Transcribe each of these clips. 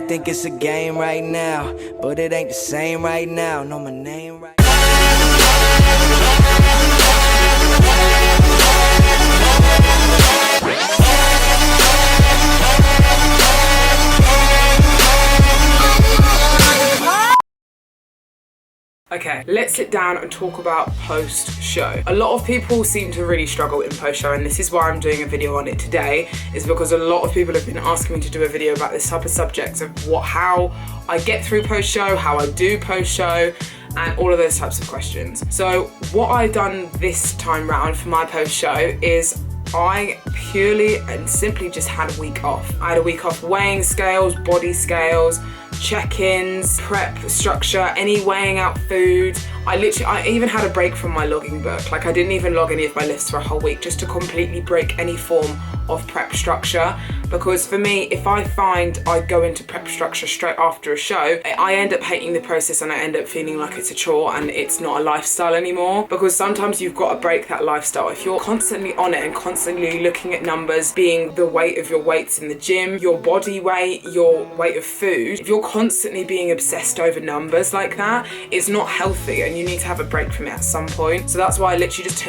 think it's a game right now, but it ain't the same right now. Know my name right. Okay, let's sit down and talk about post-show. A lot of people seem to really struggle in post-show, and this is why I'm doing a video on it today, is because a lot of people have been asking me to do a video about this type of subject of how I get through post-show, how I do post-show, and all of those types of questions. So what I've done this time round for my post-show is I purely and simply just had a week off. I had a week off weighing scales, body scales, check-ins, prep structure, any weighing out food. I even had a break from my logging book. Like, I didn't even log any of my lists for a whole week just to completely break any form of prep structure. Because for me, if I find I go into prep structure straight after a show, I end up hating the process and I end up feeling like it's a chore and it's not a lifestyle anymore. Because sometimes you've got to break that lifestyle. If you're constantly on it and constantly looking at numbers, being the weight of your weights in the gym, your body weight, your weight of food, if you're constantly being obsessed over numbers like that, it's not healthy and you need to have a break from it at some point. So that's why I literally just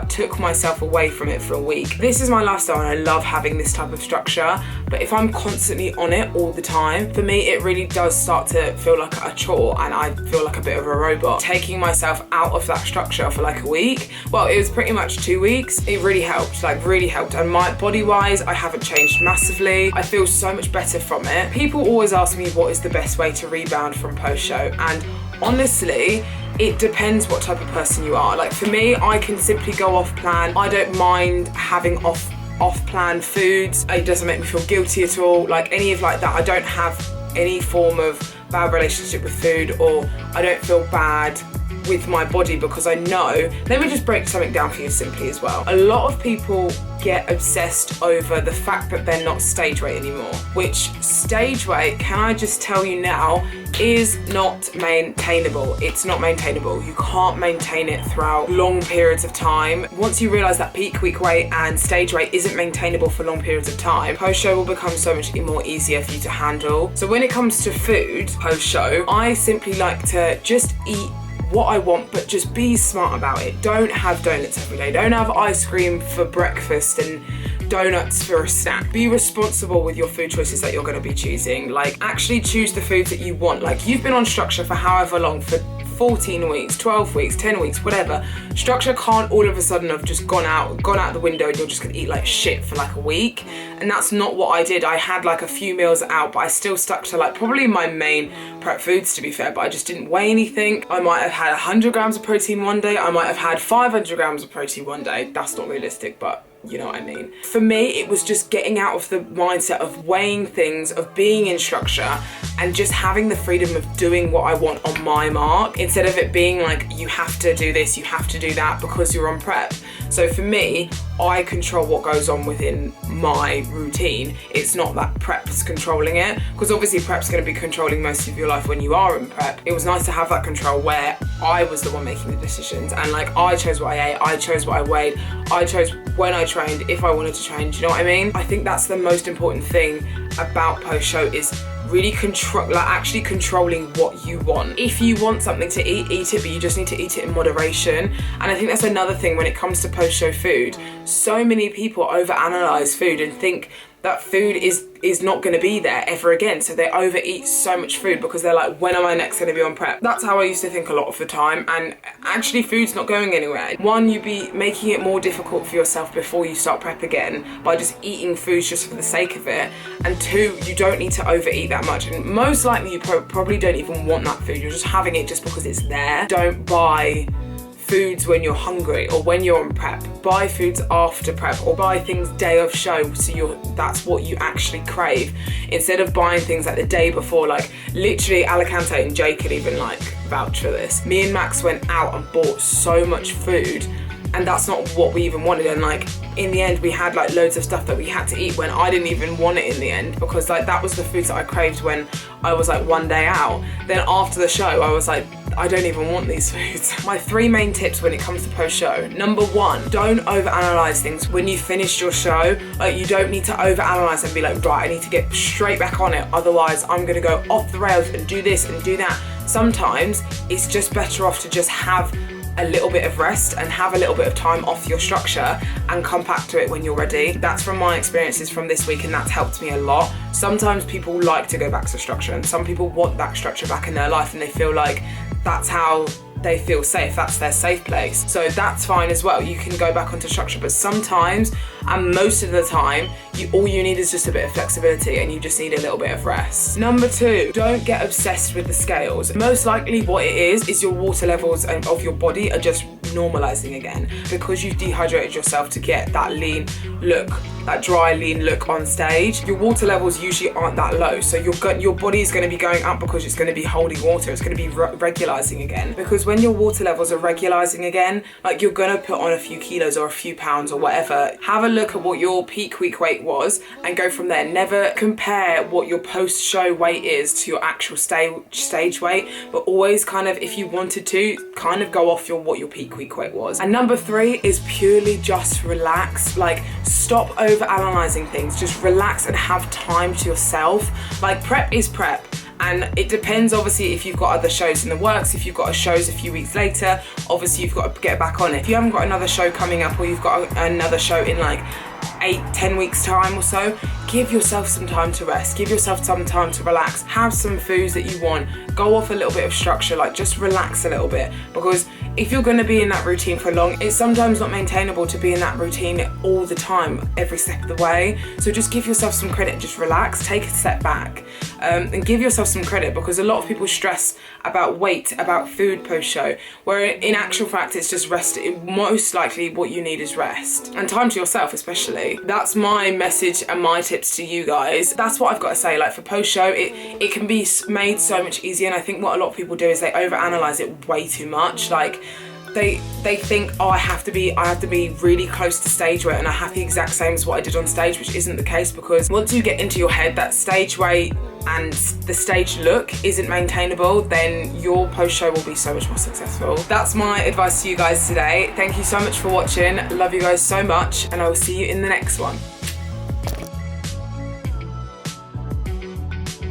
took myself away from it for a week. This is my lifestyle and I love having this type of structure. But if I'm constantly on it all the time, for me, it really does start to feel like a chore and I feel like a bit of a robot. Taking myself out of that structure for like a week, well, it was pretty much 2 weeks. It really helped, like really helped. And my body-wise, I haven't changed massively. I feel so much better from it. People always ask me what is the best way to rebound from post-show. And honestly, it depends what type of person you are. Like for me, I can simply go off plan. I don't mind having off-plan foods. It doesn't make me feel guilty at all. Like any of like that, I don't have any form of bad relationship with food, or I don't feel bad with my body because I know. Let me just break something down for you simply as well. A lot of people get obsessed over the fact that they're not stage weight anymore, which stage weight, can I just tell you now, is not maintainable. It's not maintainable. You can't maintain it throughout long periods of time. Once you realize that peak week weight and stage weight isn't maintainable for long periods of time, post-show will become so much more easier for you to handle. So when it comes to food post-show, I simply like to just eat what I want, but just be smart about it. Don't have donuts every day. Don't have ice cream for breakfast and donuts for a snack. Be responsible with your food choices that you're going to be choosing. Like, actually choose the foods that you want. Like, you've been on structure for however long, for 14 weeks, 12 weeks, 10 weeks, whatever. Structure can't all of a sudden have just gone out the window and you're just gonna eat like shit for like a week. And that's not what I did. I had like a few meals out, but I still stuck to like probably my main prep foods, to be fair, but I just didn't weigh anything. I might have had 100 grams of protein one day. I might have had 500 grams of protein one day. That's not realistic, but you know what I mean. For me, it was just getting out of the mindset of weighing things, of being in structure, and just having the freedom of doing what I want on my mark, instead of it being like, you have to do this, you have to do that because you're on prep. So for me, I control what goes on within my routine. It's not that prep's controlling it, because obviously prep's going to be controlling most of your life when you are in prep. It was nice to have that control where I was the one making the decisions, and like I chose what I ate, I chose what I weighed, I chose when I trained, if I wanted to train. Do you know what I mean? I think that's the most important thing about post-show, is really actually controlling what you want. If you want something to eat it, but you just need to eat it in moderation. And I think that's another thing when it comes to post-show food. So many people overanalyze food and think that food is not going to be there ever again, so they overeat so much food because they're like, when am I next going to be on prep? That's how I used to think a lot of the time, and actually food's not going anywhere. One, you'd be making it more difficult for yourself before you start prep again by just eating foods just for the sake of it, and two, you don't need to overeat that much, and most likely you probably don't even want that food. You're just having it just because it's there. Don't buy foods when you're hungry or when you're on prep. Buy foods after prep, or buy things day of show, so that's what you actually crave, instead of buying things like the day before. Like literally, Alicante and Jay could even like vouch for this. Me and Max went out and bought so much food and that's not what we even wanted. And like in the end we had like loads of stuff that we had to eat when I didn't even want it in the end, because like that was the foods that I craved when I was like one day out. Then after the show I was like, I don't even want these foods. My 3 main tips when it comes to post-show. Number 1, don't overanalyze things. When you finished your show, like you don't need to overanalyze and be like, right, I need to get straight back on it, otherwise I'm gonna go off the rails and do this and do that. Sometimes it's just better off to just have a little bit of rest and have a little bit of time off your structure and come back to it when you're ready. That's from my experiences from this week, and that's helped me a lot. Sometimes people like to go back to structure, and some people want that structure back in their life, and they feel like that's how they feel safe, that's their safe place. So that's fine as well, you can go back onto structure, but sometimes, and most of the time, all you need is just a bit of flexibility, and you just need a little bit of rest. Number 2, don't get obsessed with the scales. Most likely what it is your water levels of your body are just normalizing again, because you've dehydrated yourself to get that lean look, that dry lean look on stage. Your water levels usually aren't that low, so your body is going to be going up because it's going to be holding water, it's going to be regularizing again. Because when your water levels are regularizing again, like you're going to put on a few kilos or a few pounds or whatever. Have a look at what your peak week weight was and go from there. Never compare what your post-show weight is to your actual stage weight, but always kind of, if you wanted to, kind of go off what your peak week weight was. And number 3 is purely just relax. Like, stop over analyzing things, just relax and have time to yourself. Like, prep is prep, and it depends obviously if you've got other shows in the works. If you've got shows a few weeks later, obviously you've got to get back on it. If you haven't got another show coming up, or you've got another show in like 8-10 weeks time or so, give yourself some time to rest, give yourself some time to relax, have some foods that you want, go off a little bit of structure, like just relax a little bit. Because if you're going to be in that routine for long, it's sometimes not maintainable to be in that routine all the time, every step of the way. So just give yourself some credit, just relax, take a step back, and give yourself some credit, because a lot of people stress about weight, about food post-show, where in actual fact it's just rest. Most likely what you need is rest and time to yourself especially. That's my message and my tips to you guys. That's what I've got to say. Like, for post-show, it can be made so much easier, and I think what a lot of people do is they overanalyze it way too much. Like, they think, oh, I have to be really close to stage weight and I have the exact same as what I did on stage, which isn't the case, because once you get into your head that stage weight and the stage look isn't maintainable, then your post-show will be so much more successful. That's my advice to you guys today. Thank you so much for watching. Love you guys so much, and I will see you in the next one.